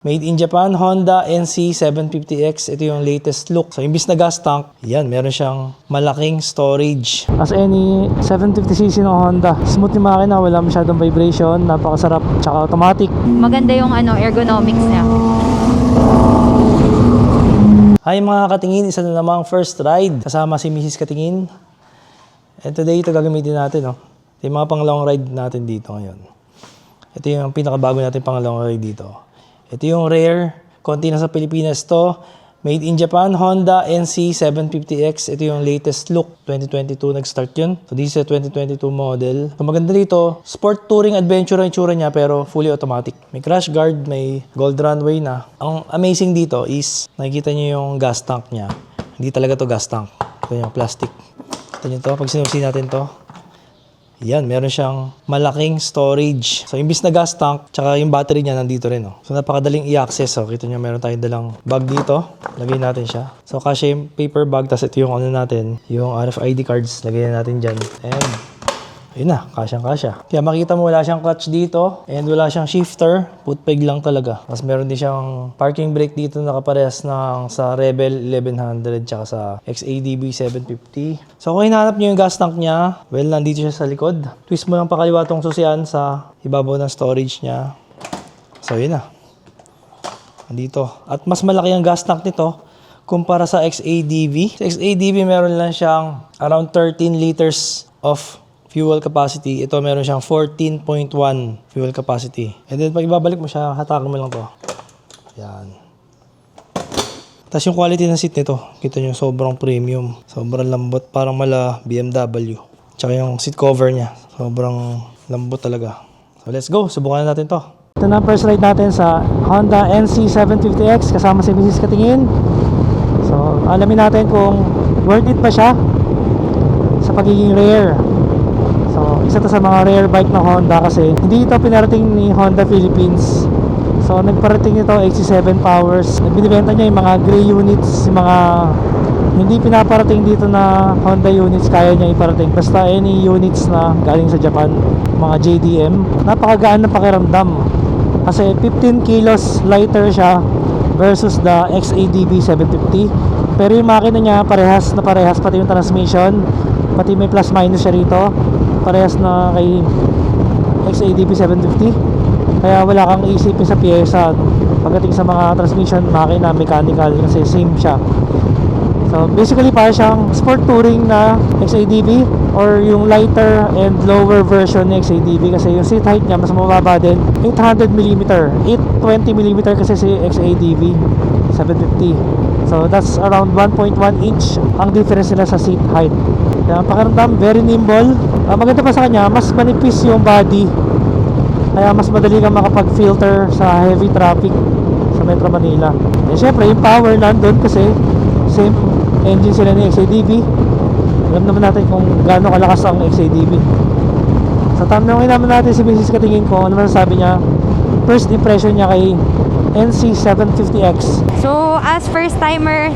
Made in Japan, Honda NC750X. Ito yung latest look. So, imbis na gas tank, yan, meron siyang malaking storage. As any 750cc ng Honda, smooth yung makina, wala masyadong vibration, napakasarap, tsaka automatic. Maganda yung ergonomics niya. Hi mga katingin, isa na namang first ride. Kasama si Mrs. Katingin. And today, ito gagamitin natin. Ito yung mga pang long ride natin dito ngayon. Ito yung pinakabago natin pang long ride dito. Ito yung rare, konti na sa Pilipinas to. Made in Japan, Honda NC750X. Ito yung latest look. 2022 nag-start yun. So this is a 2022 model. So maganda dito, sport touring adventure ang itsura niya pero fully automatic. May crash guard, may gold runway na. Ang amazing dito is, nakikita niyo yung gas tank niya. Hindi talaga to gas tank. Ito yung plastic. Ito nyo to, pag sinusi natin to. Yan, meron siyang malaking storage. So, imbis na gas tank, tsaka yung battery niya nandito rin. So, napakadaling i-access. Kita nyo, meron tayong dalang bag dito. Lagay natin siya. So, kasi yung paper bag, tapos ito yung ano natin, yung RFID cards. Lagay natin dyan. And, ayun na, kasyang-kasya. Kaya makita mo, wala siyang clutch dito. And wala siyang shifter. Footpeg lang talaga. Tapos meron din siyang parking brake dito nakaparehas ng sa Rebel 1100 tsaka sa XADB 750. So kung hinahanap nyo yung gas tank niya, well, nandito siya sa likod. Twist mo lang pakaliwa tong susian sa ibabaw ng storage niya. So yun na. Nandito. At mas malaki ang gas tank nito kumpara sa XADB. Sa XADB meron lang siyang around 13 liters of fuel capacity. Ito meron siyang 14.1 fuel capacity. And then pag ibabalik mo siya, hatakan mo lang to. Yan. Tapos yung quality ng seat nito, kita nyo sobrang premium. Sobrang lambot, parang mala BMW. Tsaka yung seat cover niya, sobrang lambot talaga. So let's go, subukan na natin to. Ito na first ride natin sa Honda NC750X kasama si Mrs. Katingin. So alamin natin kung worth it ba siya sa pagiging rare. So, isa to sa mga rare bike ng Honda kasi hindi ito pinarating ni Honda Philippines. So, nagparating ito 87 powers. Nagbinibenta niya yung mga gray units, yung mga hindi pinaparating dito na Honda units, kaya niya iparating. Basta any units na galing sa Japan, mga JDM. Napakagaan na pakiramdam. Kasi 15 kilos lighter siya versus the XADB 750. Pero yung makina niya parehas na parehas, pati yung transmission, pati may plus minus siya rito. Parehas na kay XADB 750. Kaya wala kang isipin sa pyesa pagdating sa mga transmission, makina, mechanical, kasi same siya. So basically para siyang sport touring na XADB or yung lighter and lower version ng XADB kasi yung seat height niya mas mababa din. 800mm, 820mm kasi si XADB 750. So that's around 1.1 inch ang difference nila sa seat height. Kaya pakiramdam, very nimble. Maganda pa sa kanya, mas manipis yung body. Kaya mas madali kang makapag-filter sa heavy traffic sa Metro Manila. And syempre, yung power nandun kasi same engine sila ni XADB. Alam naman natin kung gaano kalakas ang XADB. So tanongin naman natin si Mrs. Katingin ko ano naman sabi niya, first impression niya kay NC750X. So, as first timer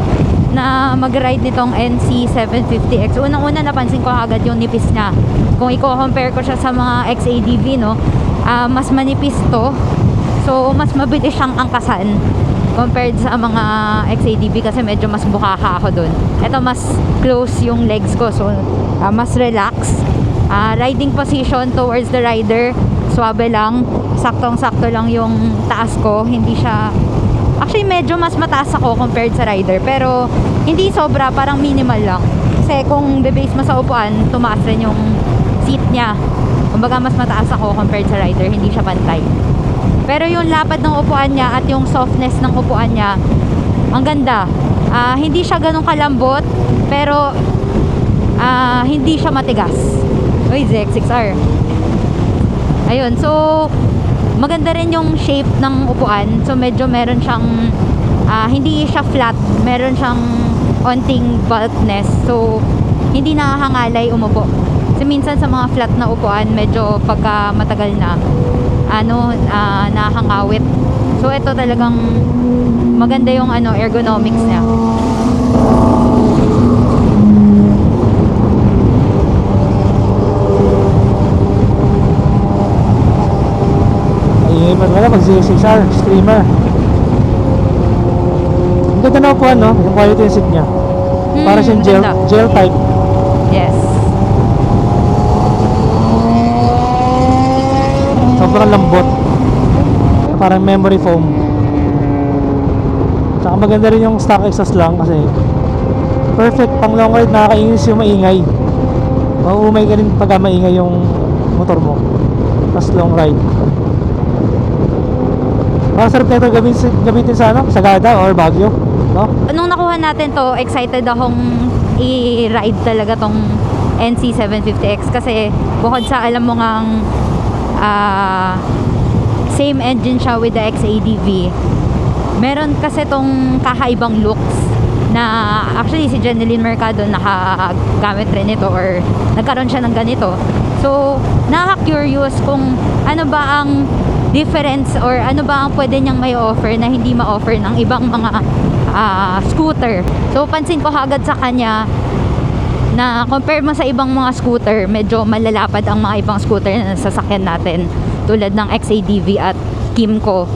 na mag-ride nitong NC750X, unang-una napansin ko agad yung nipis niya. Kung i-compare ko siya sa mga XADB, no, mas manipis to. So, mas mabilis siyang angkasan compared sa mga XADB kasi medyo mas bukaka ako dun. Ito mas close yung legs ko, so mas relax. Riding position towards the rider, swabe lang. Saktong-sakto lang yung taas ko. Hindi siya... Actually, medyo mas mataas ako compared sa rider. Pero, hindi sobra. Parang minimal lang. Kasi kung bebase mo sa upuan, tumaas rin yung seat niya. Kumbaga, mas mataas ako compared sa rider. Hindi siya pantay. Pero yung lapad ng upuan niya at yung softness ng upuan niya, ang ganda. Hindi siya ganun kalambot. Pero, hindi siya matigas. Uy, ZX6R. Ayun, so maganda rin yung shape ng upuan. So medyo meron siyang hindi siya flat, meron siyang onting bulkness. So hindi nakakangalay umupo. Kasi minsan sa mga flat na upuan, medyo pagka matagal na nakakangawit. So ito talagang maganda yung ergonomics niya. Ay, maganda pag ZX6R, streamer. na upuan, no? Yung quality yung seat niya. Para siyang maganda. gel type. Yes. Sobrang lambot. Parang memory foam. Tsaka maganda rin yung stock exhaust lang kasi perfect pang long ride, nakakainis yung maingay. Mauumay ka rin pagka maingay yung motor mo. Tapos long ride. Masarap na ito gamitin sa ano? Sagada or Baguio, no? Nung nakuha natin to, excited akong i-ride talaga tong NC750X kasi bukod sa alam mo ngang same engine siya with the XADV, meron kasi tong kakaibang looks na actually si Jeneline Mercado nakagamit rin ito or nagkaroon siya ng ganito. So, nakaka-curious kung ano ba ang difference or ano ba ang pwede niyang may offer na hindi ma-offer ng ibang mga scooter. So, pansin ko agad sa kanya na compare mo sa ibang mga scooter, medyo malalapad ang mga ibang scooter na nasasakyan natin tulad ng XADV at Kymco,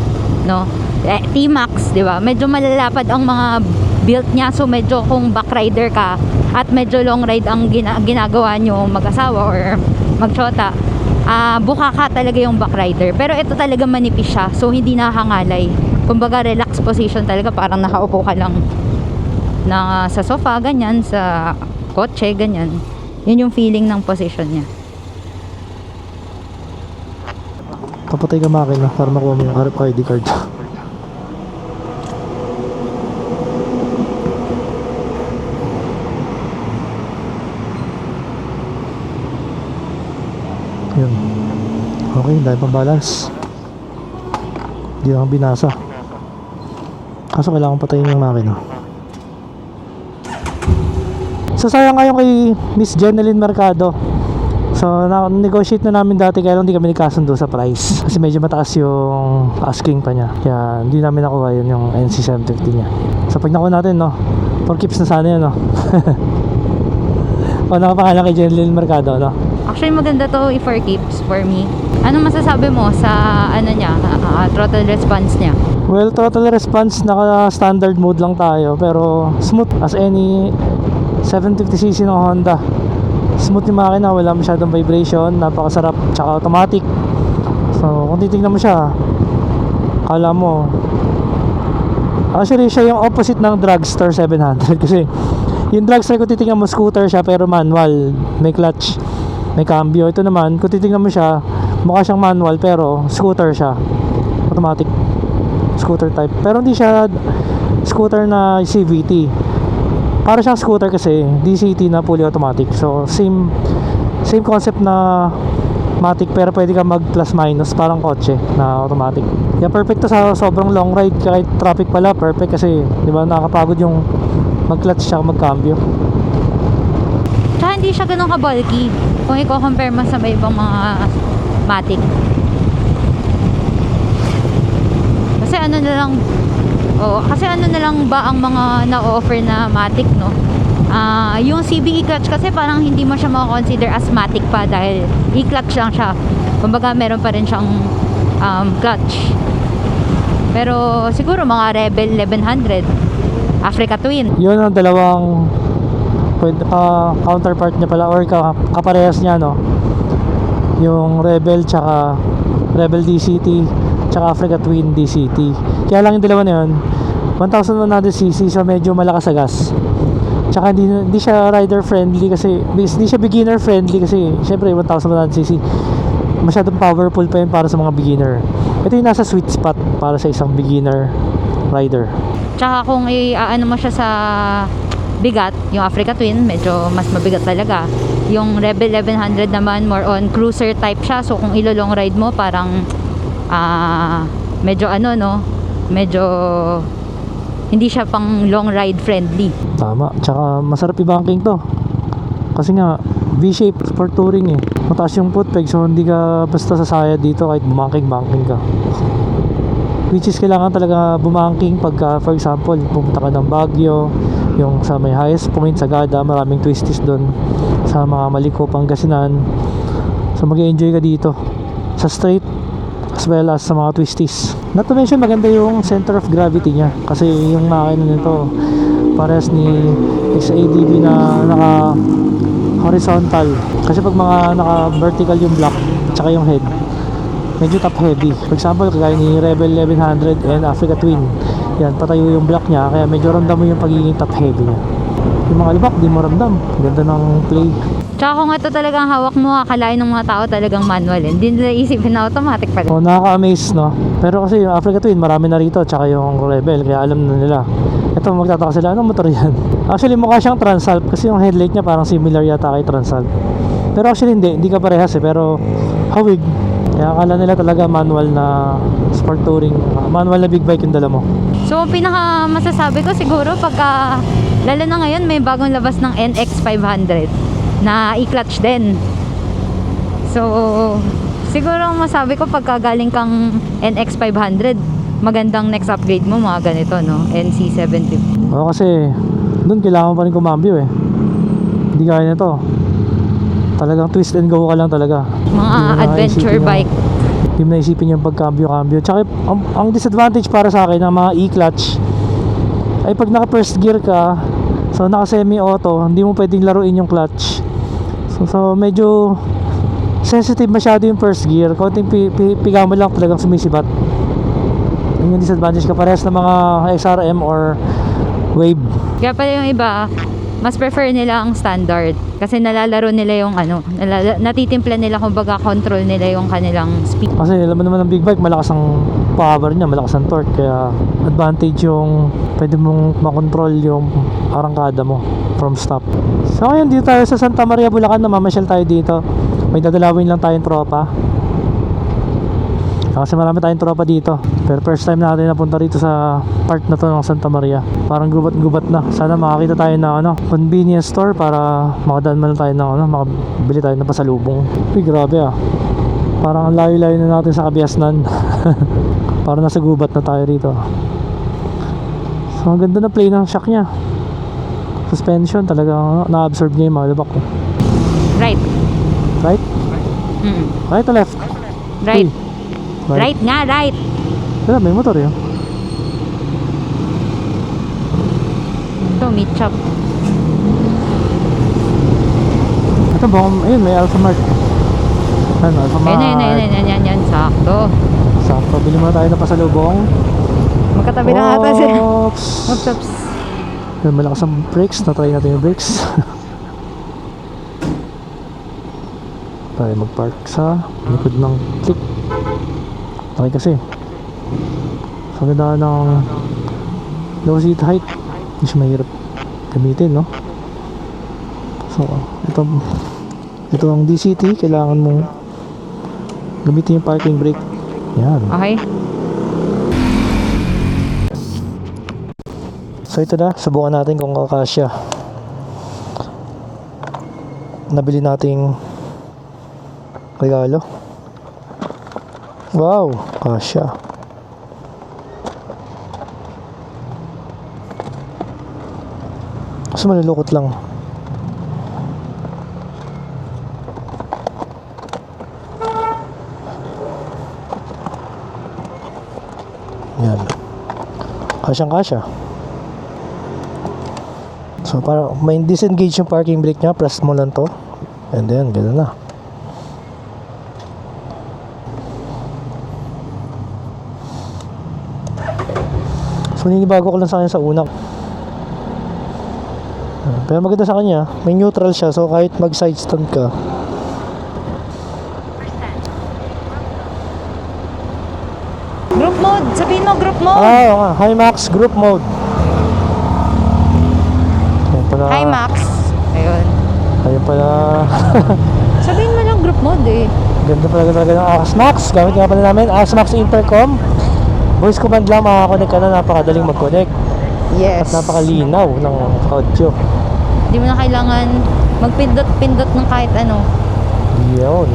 no? T-Max, di ba? Medyo malalapad ang mga built niya, so medyo kung backrider ka at medyo long ride ang ginagawa nyo mag-asawa or magsyota, buka ka talaga yung backrider. Pero ito talaga manipis siya, so hindi nakakangalay. Kumbaga relax position talaga, parang nakaupo ka lang na sa sofa, ganyan, sa kotse, ganyan. Yun yung feeling ng position niya. Papatay ka makina para makuha mo yung RFID card. Yun. Okay, dahil pang balance. Hindi lang binasa. Kaso kailangan patayin yung makina. So sayang ngayon kay Miss Jeneline Mercado. So na-negotiate na namin dati kaya lang hindi kami nagkasundo sa price. Kasi medyo mataas yung asking pa niya. Kaya hindi namin nakuha yun yung NC750 niya. So pag nakuha natin, no, for keeps na sana yun, no. O nakapangalan kay Jeneline Mercado, no. Actually, maganda to for keeps for me. Anong masasabi mo sa ano niya, throttle response niya? Well, throttle response, naka-standard mode lang tayo. Pero smooth as any 750cc ng Honda. Smooth yung makina, wala masyadong vibration, napakasarap, tsaka automatic. So, kung titignan mo siya, akala mo, actually, siya yung opposite ng Dragster 700. Kasi, yung Dragster, kung titignan mo, scooter siya, pero manual, may clutch, may cambio. Ito naman, kung titignan mo siya, mukha siyang manual, pero scooter siya, automatic scooter type, pero hindi siya scooter na CVT. Para siyang scooter kasi DCT na fully automatic. So same concept na matic, pero pwede ka mag plus minus parang kotse na automatic. Kaya perfect to sa sobrang long ride. Kahit traffic pala, perfect kasi di ba nakakapagod yung mag clutch siya, mag cambio. Tsaka hindi siya ganun ka-bulky kung i-compare mo sa may ibang mga matic. Kasi ano na lang ba ang mga na-offer na matic, no? Yung CB e-clutch kasi parang hindi mo siya mako-consider as matic pa dahil e-clutch lang siya. Kumbaga meron pa rin siyang clutch. Pero siguro mga Rebel 1100, Africa Twin. Yun ang dalawang counterpart niya pala or kaparehas niya, no? Yung Rebel tsaka Rebel DCT tsaka Africa Twin DCT. Kaya lang yung dalawa na yun 1100cc, so medyo malakas sa gas. Tsaka hindi siya rider friendly kasi hindi siya beginner friendly kasi syempre 1100cc masyadong powerful pa yun para sa mga beginner. Ito yung nasa sweet spot para sa isang beginner rider. Tsaka kung ano mo siya sa bigat, yung Africa Twin medyo mas mabigat talaga. Yung Rebel 1100 naman more on cruiser type siya, so kung ilo-long ride mo parang medyo medyo hindi siya pang long ride friendly. Tama, tsaka masarap i-banking to kasi nga V-shape for touring eh. Mataas yung foot peg, so hindi ka basta sasaya dito kahit banking ka. Which is kailangan talaga bumanking pagka for example pumunta ka ng Baguio, yung sa may highest point sa Sagada, maraming twisties doon sa mga Maliko, Pangasinan. So mag-enjoy ka dito sa straight as well as sa mga twisties. Not to mention maganda yung center of gravity niya kasi yung makina nito parehas ni XADV na naka horizontal. Kasi pag mga naka vertical yung block tsaka yung head, medyo top heavy. For example, kagaya ni Rebel 1100 and Africa Twin, yan, patayo yung block niya kaya medyo ramdam mo yung pagiging top heavy niya. Yung mga lubak, di mo ramdam. Ganda ng play. Tsaka kung ito talagang hawak mo, akalain ng mga tao talagang manual. Hindi nila isipin na automatic pala. Oh, nakaka-amaze, no? Pero kasi yung Africa Twin, marami na rito, tsaka yung Rebel, kaya alam na nila. Ito, magtataka sila, anong motor yan? Actually, mukha siyang Transalp kasi yung headlight niya parang similar yata kay Transalp. Pero actually, hindi ka parehas eh, pero hawig. Kaya akala nila talaga manual na sport touring, manual na big bike yung dala mo. So, pinaka masasabi ko siguro pagka, lalo na ngayon, may bagong labas ng NX 500 na i-clutch din. So, siguro masabi ko pagka galing kang NX 500, magandang next upgrade mo mga ganito, no? NC 750. Oo, kasi doon kailangan pa rin kumambyo eh. Hindi kaya nito. Talagang twist and go ka lang talaga. Mga adventure bike. Hindi mo naisipin yung pagkambyo-kambyo. Tsaka ang disadvantage para sa akin ng mga e-clutch ay pag naka first gear ka, so naka semi-auto, hindi mo pwedeng laruin yung clutch. So medyo sensitive masyado yung first gear. Konting piga mo lang talagang sumisibat. Yun yung disadvantage ka parehas ng mga SRM or Wave. Kaya pala yung iba, mas prefer nila ang standard. Kasi nalalaro nila yung natitimpla nila, kumbaga control nila yung kanilang speed. Kasi alam mo naman ng big bike, malakas ang power niya, malakas ang torque. Kaya advantage yung pwede mong makontrol yung arangkada mo from stop. So ngayon dito tayo sa Santa Maria, Bulacan, namamasyal tayo dito. May dadalawin lang tayong tropa. Kasi marami tayong tropa dito. Pero first time natin napunta rito sa part na to ng Santa Maria. Parang gubat-gubat na. Sana makakita tayo ng convenience store para makadaan man tayo ng makabili tayo ng pasalubong. Uy, grabe ah. Parang ang layo-layo na natin sa Kabiasnan. Parang nasa gubat na tayo rito. So ang ganda na play ng shock niya. Suspension talaga na-absorb niya yung mga lubak ko. Right. Right? Right or left? Right. Uy. Right nga, right. Wala, may motor yun. Ito, meat chop. Ito ba? Ayun, may Alphamart. Ano, Alphamart. Yan. Sakto. Sakto. Bili muna tayo ng pasalubong. Magkatabi lang ata sila. Oops. Oops. Ayun, malakas ang brakes. Na-try natin yung brakes. Tayo mag-park sa likod ng click. Okay kasi. So, ganda ng low seat height. Hindi siya mahirap gamitin, no? So, ito ang DCT. Kailangan mong gamitin yung parking brake. Yan. Okay. So, ito na. Subukan natin kung kakasya. Nabili nating regalo. Wow, kasya. Kasi malulukot lang. Yan. Kasyang kasya. So para may disengage yung parking brake nya, press mo lang to. And then, gano'n na. So ninibago ko lang sa kanya sa una. Pero maganda sa kanya, may neutral siya, so kahit mag side stand ka. Group mode. Sabihin mo, group mode. Oo nga, Himax group mode. Ayan pala. Hi, Max. Ayun. Ayan pala. Sabihin mo lang group mode eh. Ganda pala talaga ng Axmax. Gamit nga pala namin, Axmax Intercom. Voice command lang, makakakonect ka na, napakadaling mag-connect. Yes. At napakalinaw ng audio. Hindi mo na kailangan magpindot-pindot ng kahit ano. Yun.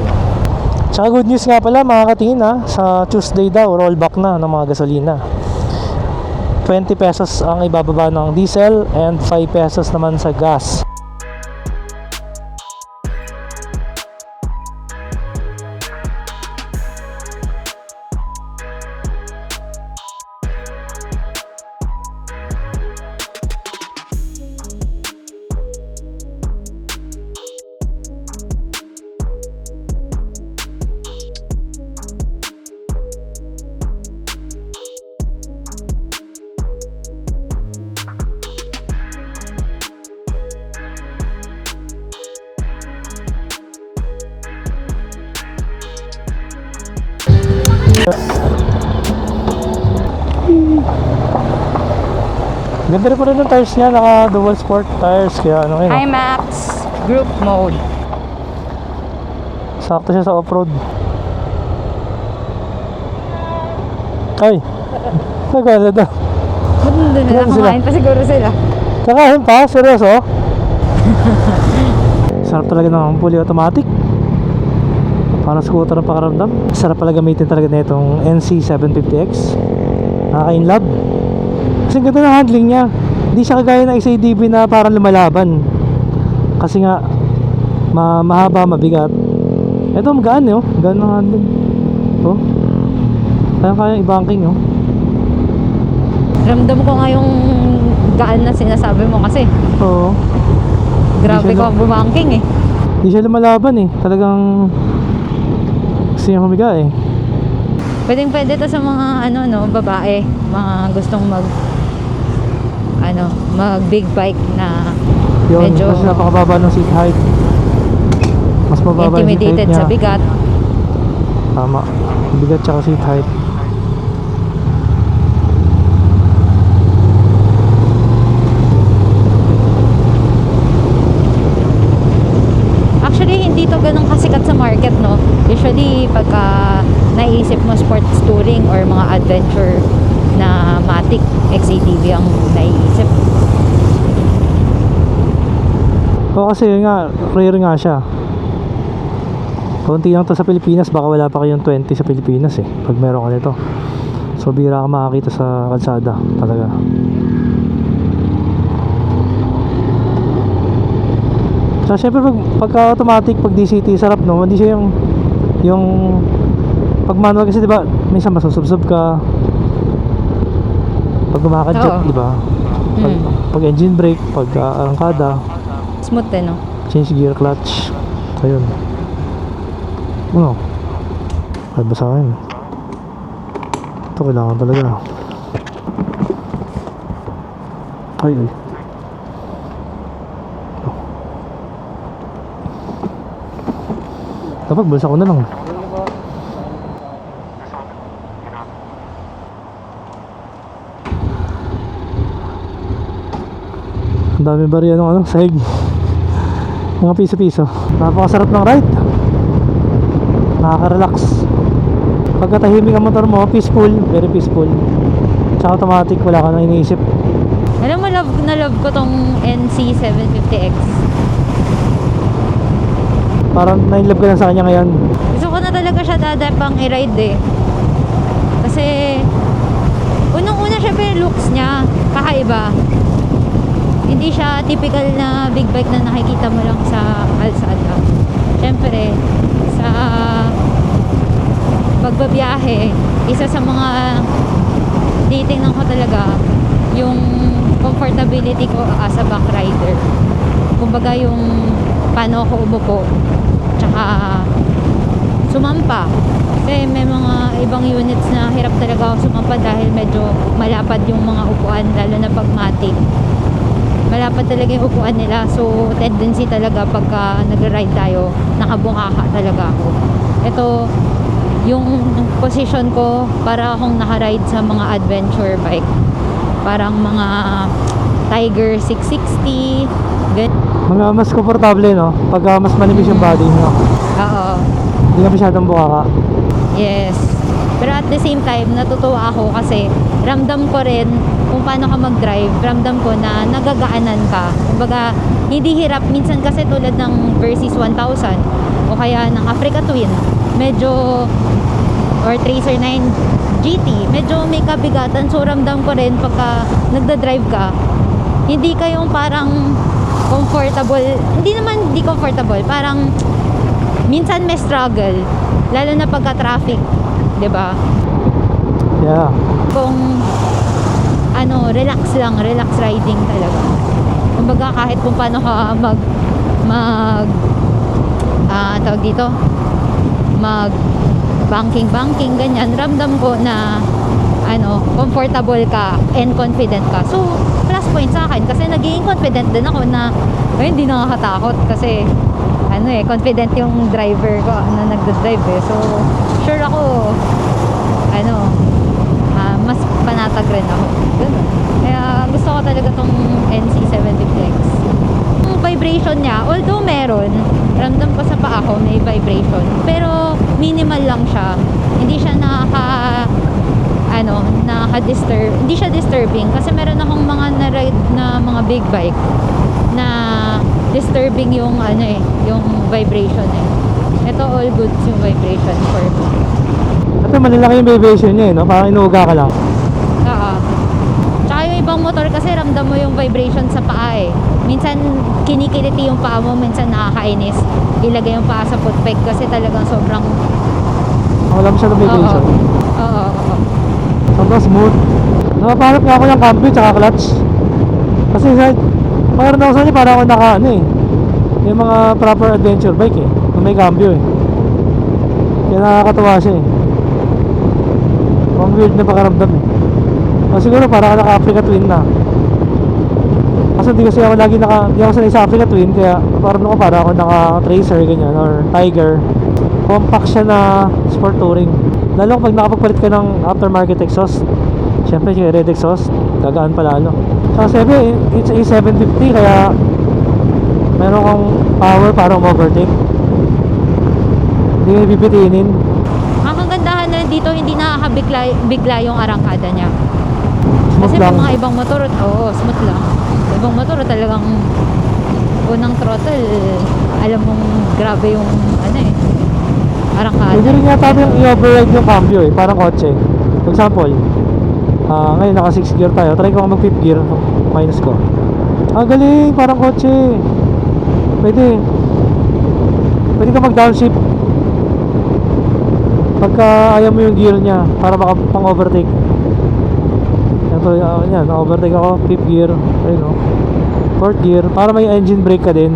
Tsaka good news nga pala mga katingin sa Tuesday daw, rollback na ng mga gasolina. 20 pesos ang ibababa ng diesel and 5 pesos naman sa gas. Ganda rin pa rin ng tires niya, naka dual sport tires, kaya ano yun. IMAX group mode. Sakto siya sa off-road. Ay, nagala daw. Ba't nandun na? Ayan sila. Kumakain pa siguro sila. Kakain pa? Seryoso? Sarap talaga ng fully automatic. Parang scooter ang pakaramdam. Sarap pala gamitin talaga na itong NC750X. Nakaka-inlove. Kasi ang ganda ng handling niya. Hindi siya kagaya ng XADV na parang lumalaban. Kasi nga mahaba, mabigat. Ito magaan eh, oh. Gaan ng handling. Oh. Kaya i-banking oh. Ramdam ko nga yung gaan na sinasabi mo kasi. Oo. Grabe Hindi ko siya ang bumangking eh. Hindi siya lumalaban eh. Talagang gusto niya humiga eh. Pwede to sa mga babae, mga gustong mag big bike na Yun, medyo kasi napakababa ng seat height. Mas mababa yung seat height intimidated niya. sa bigat. Tama. Bigat tsaka seat height. Actually, hindi to ganun kasikat sa market, no? Usually, pagka naisip mo sports touring or mga adventure na Matic, XATV ang naiisip. Oo, kasi yun nga, rare nga siya. Konti lang to sa Pilipinas, baka wala pa kayong 20 sa Pilipinas eh, pag meron ka nito. So bira ka makakita sa kalsada talaga. So syempre pagka automatic, pag DCT, sarap no, hindi siya yung pag manual kasi diba, minsan masusubsob ka pag kumakadjak, Oo. diba? Pag engine brake, pag arangkada, Smooth eh, no? change gear clutch. Ayun. Ano? Ay ba sa akin? Ito kailangan talaga. Ay. Dapat bulsa ko na lang. Ang dami bariya ng sahig. Mga piso-piso. Napakasarap ng ride. Nakaka-relax. Pagkatahimik ang motor mo, peaceful, very peaceful. Tsaka automatic, wala ka nang iniisip. Alam mo, love na love ko tong NC750X. Parang na-inlove ka lang sa kanya ngayon. Gusto ko na talaga siya dadapang i-ride eh. Kasi, unang-una syempre looks niya, kakaiba. Hindi siya typical na big bike na nakikita mo lang sa kalsada. Syempre, sa pagbabiyahe, isa sa mga titingnan ko talaga yung comfortability ko as a back rider. Kumbaga yung paano ako umupo, tsaka sumampa. Kasi may mga ibang units na hirap talaga ako sumampa dahil medyo malapad yung mga upuan, lalo na pag Matic. Malapad talaga yung upuan nila, so tendency talaga pagka nag-ride tayo, nakabungaka talaga ako. Ito, yung position ko, para akong nakaride sa mga adventure bike. Parang mga Tiger 660, Mga mas komportable, no? Pagka mas manipis yung body, no? Oo. Hindi ka masyadong bukaka. Yes. Pero at the same time, natutuwa ako kasi ramdam ko rin kung paano ka mag-drive. Ramdam ko na nagagaanan ka. Kumbaga, hindi hirap. Minsan kasi tulad ng Versys 1000 o kaya ng Africa Twin, medyo, or Tracer 9 GT, medyo may kabigatan. So ramdam ko rin pagka nagda-drive ka, hindi kayong parang comfortable. Hindi naman hindi comfortable. Parang minsan may struggle. Lalo na pagka traffic. 'Di ba? Yeah. Kung relax lang, relax riding talaga. Kumbaga kahit kung paano ka tawag dito, banking ganyan, ramdam ko na comfortable ka and confident ka. So, plus point sa akin kasi naging confident din ako na hindi nakakatakot kasi confident yung driver ko na nagda-drive eh. So, sure ako mas panatag rin ako. Ganun. Kaya gusto ko talaga tong NC750X. Yung vibration niya, although meron, ramdam ko sa paa ko may vibration, pero minimal lang siya. Hindi siya nakaka-disturb. Hindi siya disturbing kasi meron akong mga na-ride na mga big bike na disturbing yung yung vibration eh. Ito all good yung vibration for me. Ito malilaki yung vibration niya no? Parang inuuga ka lang. Oo. Tsaka yung ibang motor kasi ramdam mo yung vibration sa paa eh. Minsan kinikiliti yung paa mo, minsan nakakainis. Ilagay yung paa sa footpeg kasi talagang sobrang Alam siya ng vibration. Oo. Sobrang smooth. Nakapanap nga ako ng cambio tsaka clutch. Kasi mayroon ako sa kanya para ako yung mga proper adventure bike eh. Kung may cambio eh. Kaya nakakatawa siya eh. Ang weird na pakaramdam eh. O siguro para ka naka-Africa Twin na. Kasi hindi ako sanay sa Africa Twin. Kaya para ako naka-Tracer ganyan or Tiger. Compact siya na sport touring. Lalo pag nakapagpalit ka ng aftermarket exhaust, syempre yung red exhaust, gagaan pa lalo. So it's a 750 kaya meron kang power para overtake. Hindi nga pipitinin. Ang kagandahan na dito, hindi nakakabigla yung arangkada niya. Smooth Kasi lang. mga ibang motor, smooth lang. Ibang motor talagang unang throttle, alam mong grabe yung arangkada. Pwede rin yata yung i-override yung cambio eh, parang kotse. For example, ngayon naka 6 gear tayo, try ko mag 5th gear, minus ko. Ang galing, parang kotse. Pwede ka mag downshift pagka ayaw mo yung gear niya para baka pang overtake. Yan, overtake ako, 5th gear, ayun o, 4th gear, para may engine brake ka din,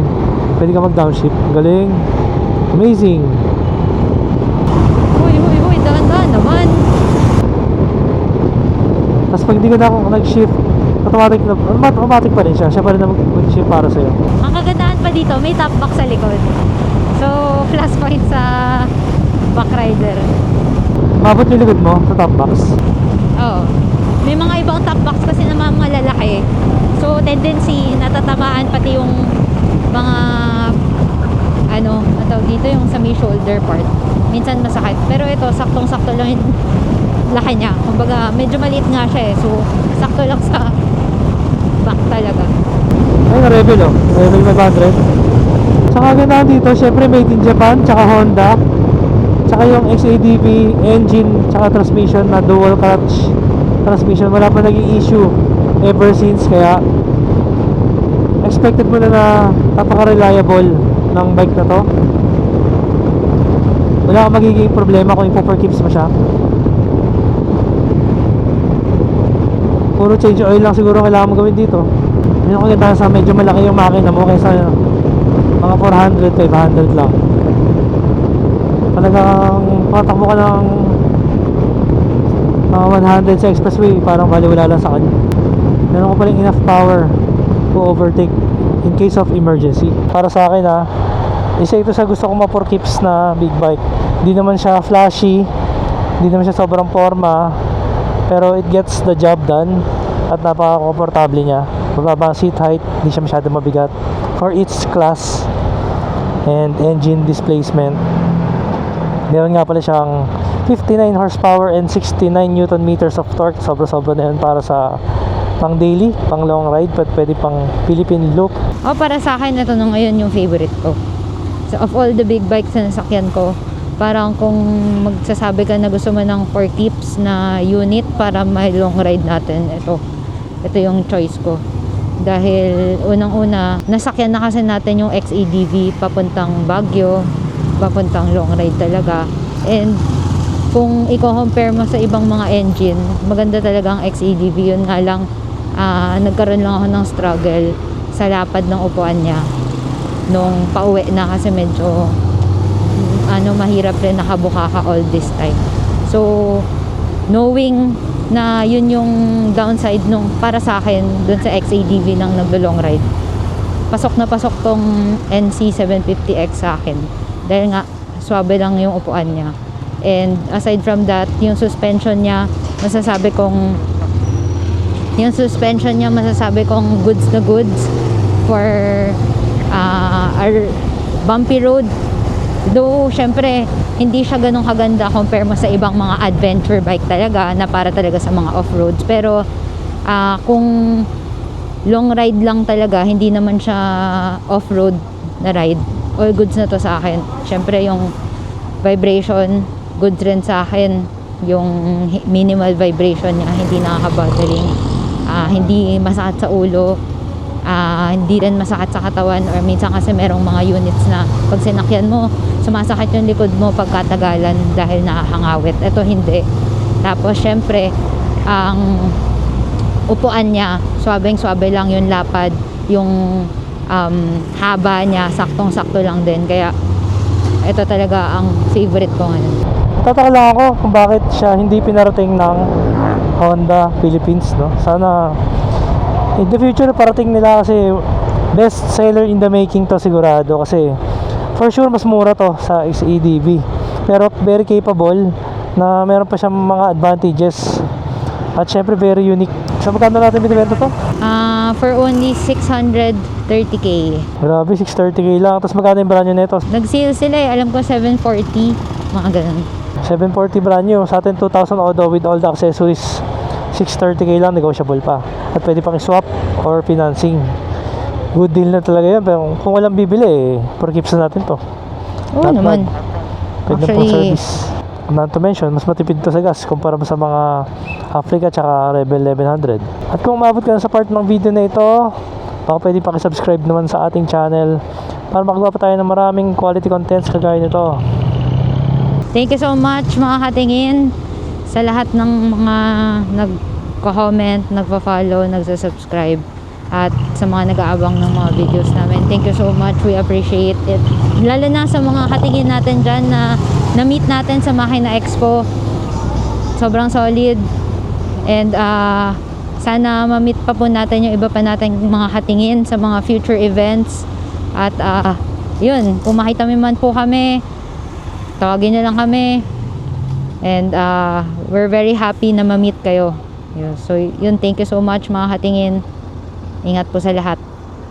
pwede ka mag downshift. Galing, amazing. Uy, dahan-dahan naman. Tapos pag hindi ka na nag-shift, automatic pa rin siya pa rin na mag-shift para sa'yo. Ang kagandahan pa dito, may top box sa likod. So, plus point sa back rider. Mabot yung likod mo sa top box. Oo. May mga ibang top box kasi naman malalaki. So, tendency, natatamaan pati yung mga dito yung sa may shoulder part. Minsan masakit. Pero ito, saktong-sakto lang yung laki niya. Kumbaga, medyo maliit nga siya eh. So, sakto lang sa back talaga. Ay, na-Rebel oh. Rebel 500. Saka ganda dito, syempre made in Japan, tsaka Honda. Tsaka yung XADV engine, tsaka transmission na dual clutch transmission. Wala pa naging issue ever since. Kaya expected mo na napaka-reliable ng bike na to. Wala kang magiging problema kung i-overkeeps mo siya. Puro change oil lang siguro kailangan mo gawin dito. Yun ang kaganda sa medyo malaki yung makina mo kaysa mga 400, 500 lang. Talagang patakbo ka ng mga 100 sa expressway, parang baliwala lang sa kanya. Meron ko paling enough power to overtake in case of emergency. Para sa akin isa ito sa gusto kong ma-4keeps na big bike. Hindi naman siya flashy, hindi naman siya sobrang forma, pero it gets the job done at napaka-komportable niya. Mababa ang seat height, hindi siya masyadong mabigat for its class and engine displacement. Meron nga pala siyang 59 horsepower and 69 newton meters of torque. Sobra-sobra na yun para sa pang daily, pang long ride, pwede pang Philippine loop. Para sa akin, ito na ngayon yung favorite ko. So, of all the big bikes na nasakyan ko, parang kung magsasabi ka na gusto mo ng 4 tips na unit para may long ride natin, ito yung choice ko. Dahil unang-una, nasakyan na kasi natin yung XADV papuntang Baguio, papuntang long ride talaga. And kung i-compare mo sa ibang mga engine, maganda talaga ang XADV. Yun nga lang, nagkaroon lang ako ng struggle sa lapad ng upuan niya nung pauwi na kasi medyo mahirap rin nakabuka ka all this time. So, knowing na yun yung downside nung para sa akin dun sa XADV ng naglo-long ride, pasok na pasok tong NC750X sa akin dahil nga swabe lang yung upuan niya. And aside from that, yung suspension niya, masasabi kong Yung suspension niya masasabi kong goods na goods for our bumpy road. Though, syempre, hindi siya ganun kaganda compare mo sa ibang mga adventure bike talaga na para talaga sa mga off-roads. Pero, kung long ride lang talaga, hindi naman siya off-road na ride, all goods na to sa akin. Syempre, yung vibration, goods rin sa akin. Yung minimal vibration niya, hindi nakaka-bothering. Hindi masakit sa ulo. Hindi rin masakit sa katawan, or minsan kasi merong mga units na pag sinakyan mo, sumasakit yung likod mo pagkatagalan dahil nakakangawit. Ito hindi. Tapos syempre ang upuan niya, swabeng-swabe lang yung lapad, yung haba niya, saktong-sakto lang din. Kaya ito talaga ang favorite ko ngayon. Tataka lang ako kung bakit siya hindi pinarating ng Honda Philippines, no? Sana in the future parating nila, kasi best seller in the making to sigurado, kasi for sure mas mura to sa XADV, pero very capable na meron pa siyang mga advantages, at syempre very unique. So magkano natin binibenta to? For only 630k. Grabe, 630k lang. Tapos magkano yung brand new nito? Nag-sale sila eh. Alam ko 740, mga ganun. 740 brand new. Sa atin 2,000 auto with all the accessories. 630k lang, negotiable pa. At pwede pang swap or financing. Good deal na talaga yan. Pero kung walang bibili, for keeps na natin to. Oo Not naman. bad. Pwede pang Actually, service. Not to mention, mas matipid to sa gas kumpara sa mga Africa tsaka Rebel 1100. At kung umabot ka na sa part ng video na ito, baka pwede pakisubscribe naman sa ating channel para makagawa pa tayo ng maraming quality contents kagaya nito. thank you so much mga katingin sa lahat ng mga nagko-comment, nagpa-follow, nagsa-subscribe, at sa mga nag-aabang ng mga videos namin. Thank you so much. We appreciate it. Lalo na sa mga katingin natin dyan na na-meet natin sa Makina Expo. Sobrang solid. And sana ma-meet pa po natin yung iba pa natin mga katingin sa mga future events. At yun, kung makita man po kami, tawagin nyo lang kami. And we're very happy na ma-meet kayo. So yun, thank you so much mga katingin. Ingat po sa lahat.